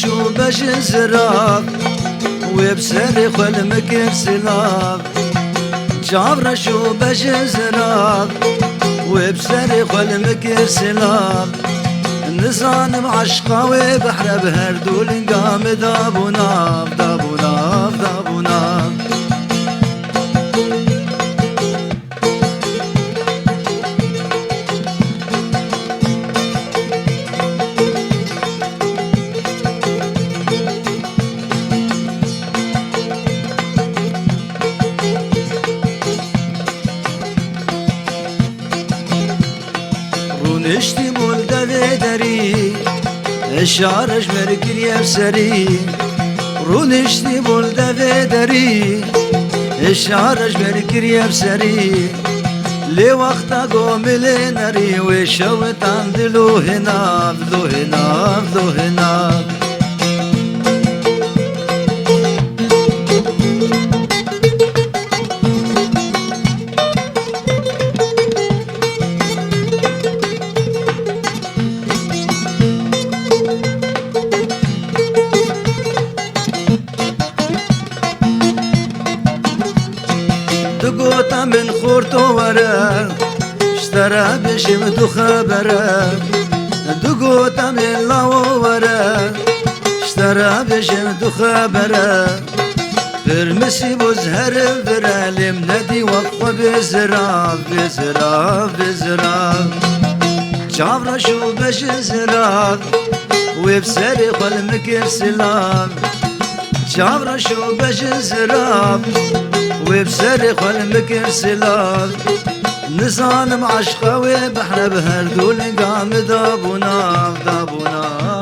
شو باش نزراب وبسري خل مكر سلاب جابر شو باش نزراب وبسري خل مكر سلاب نزان عشقا وبحر بهردول قام دابو ناف دابو ناف دابو ناف رونشتي مولده بدري الشارج مركل يفسري رونشتي مولده بدري الشارج مركل يفسري لي وقتا قوم لنري وشوت عند له هنا له هنا له هنا دقوطة من خورتو ورا اشترى بشمدو خبرا دقوطة من لاو ورا اشترى بشمدو خبرا برمسي بزهر برا لمندي وقف بزراف بزراف بزراف جابر شو باش زراف وبسري خل مكر سلام جابر شو باش زراف وبسري خل مكر سلام نزان عشقا وبحر بهردول قام دابو ناف دابو ناف